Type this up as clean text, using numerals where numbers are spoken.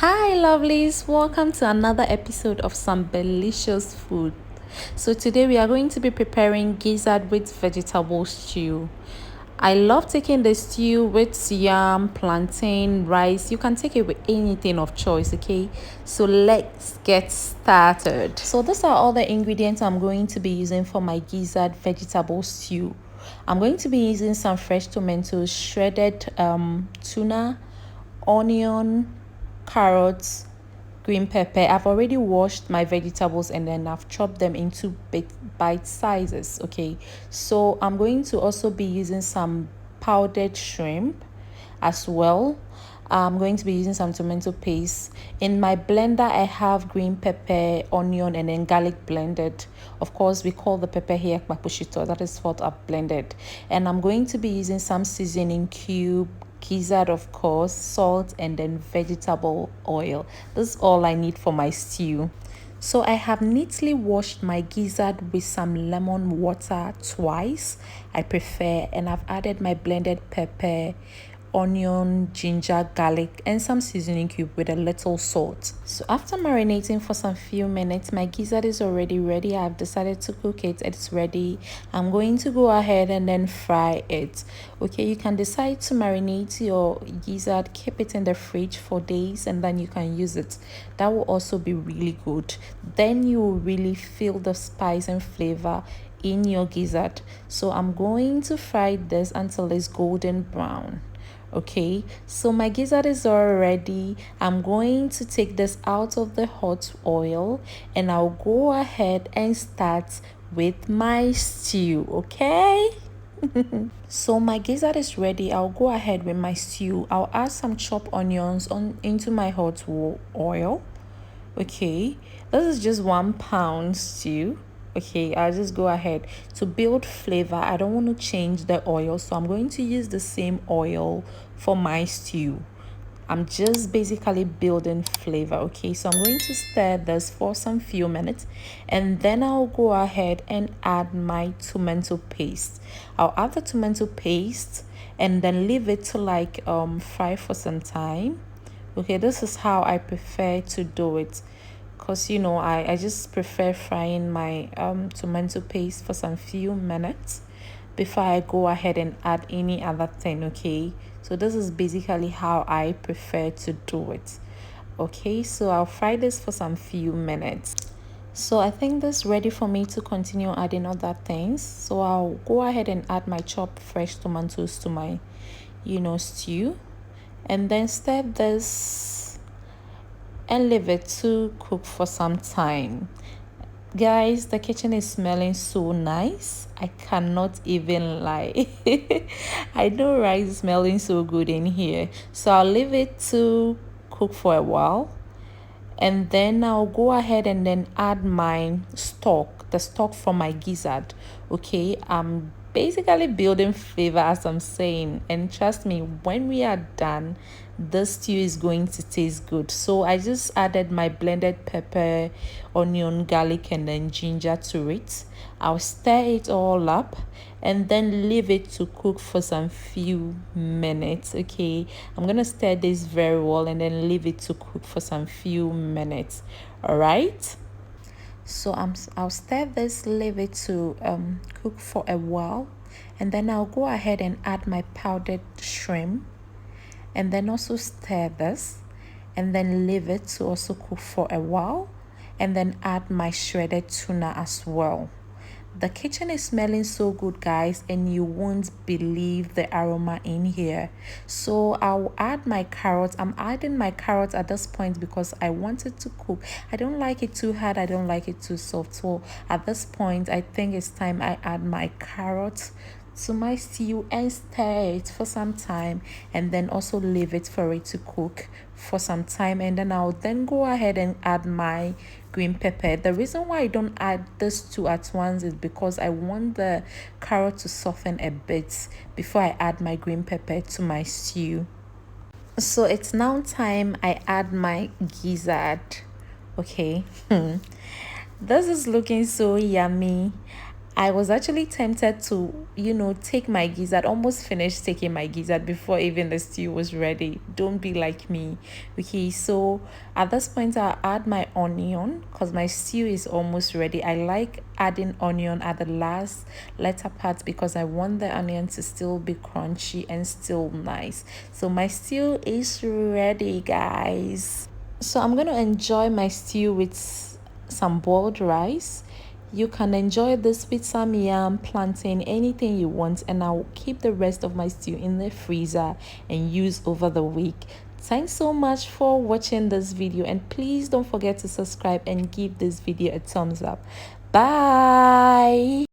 Hi, lovelies. Welcome to another episode of some delicious food. So, today we are going to be preparing gizzard with vegetable stew. I love taking the stew with yam, plantain, rice. You can take it with anything of choice, okay? So, let's get started. So, these are all the ingredients I'm going to be using for my gizzard vegetable stew. I'm going to be using some fresh tomatoes, shredded tuna, onion, carrots, green pepper. I've already washed my vegetables and then I've chopped them into bite sizes. Okay, so I'm going to also be using some powdered shrimp as well. I'm going to be using some tomato paste. In my blender, I have green pepper, onion, and then garlic blended. Of course, we call the pepper here kpapushito. That is what I've blended. And I'm going to be using some seasoning cube, gizzard, of course, salt, and then vegetable oil. This is all I need for my stew. So I have neatly washed my gizzard with some lemon water twice, I prefer, and I've added my blended pepper, onion, ginger, garlic, and some seasoning cube with a little salt. So after marinating for some few minutes, my gizzard is already ready. I've decided to cook it. It's ready. I'm going to go ahead and then fry it. Okay, you can decide to marinate your gizzard, keep it in the fridge for days, and then you can use it. That will also be really good. Then you will really feel the spice and flavor in your gizzard. So I'm going to fry this until it's golden brown. Okay, so my gizzard is all ready. I'm going to take this out of the hot oil and I'll go ahead and start with my stew. Okay, so my gizzard is ready. I'll go ahead with my stew. I'll add some chopped onions into my hot oil. Okay, this is just 1 pound stew. Okay, I'll just go ahead to build flavor. I don't want to change the oil, so I'm going to use the same oil for my stew. I'm just basically building flavor. Okay, so I'm going to stir this for some few minutes and then I'll go ahead and add my tomato paste. I'll add the tomato paste and then leave it to like fry for some time. Okay, this is how I prefer to do it, because I just prefer frying my tomato paste for some few minutes before I go ahead and add any other thing. Okay, so this is basically how I prefer to do it. Okay, so I'll fry this for some few minutes. So I think this is ready for me to continue adding other things. So I'll go ahead and add my chopped fresh tomatoes to my stew, and then stir this and leave it to cook for some time. Guys, the kitchen is smelling so nice. I cannot even lie. I know rice is smelling so good in here. So I'll leave it to cook for a while. And then I'll go ahead and then add my stock, the stock from my gizzard. Okay, I'm basically building flavor as I'm saying, and trust me, when we are done, this stew is going to taste good. So I just added my blended pepper, onion, garlic, and then ginger to it. I'll stir it all up and then leave it to cook for some few minutes. Okay, I'm gonna stir this very well and then leave it to cook for some few minutes. All right, so I'll stir this, leave it to cook for a while, and then I'll go ahead and add my powdered shrimp and then also stir this and then leave it to also cook for a while, and then add my shredded tuna as well. The kitchen is smelling so good, guys, and you won't believe the aroma in here. So I'll add my carrots. I'm adding my carrots at this point because I want it to cook. I don't like it too hard, I don't like it too soft. So at this point, I think it's time I add my carrots to my stew and stir it for some time, and then also leave it for it to cook for some time, and then I'll then go ahead and add my green pepper. The reason why I don't add this two at once is because I want the carrot to soften a bit before I add my green pepper to my stew. So it's now time I add my gizzard. Okay, this is looking so yummy. I was actually tempted to, take my gizzard, almost finished taking my gizzard before even the stew was ready. Don't be like me. Okay, so at this point, I'll add my onion because my stew is almost ready. I like adding onion at the last latter part because I want the onion to still be crunchy and still nice. So my stew is ready, guys. So I'm going to enjoy my stew with some boiled rice. You can enjoy this with some yam, plantain, anything you want, and I'll keep the rest of my stew in the freezer and use over the week. Thanks so much for watching this video, and please don't forget to subscribe and give this video a thumbs up. Bye.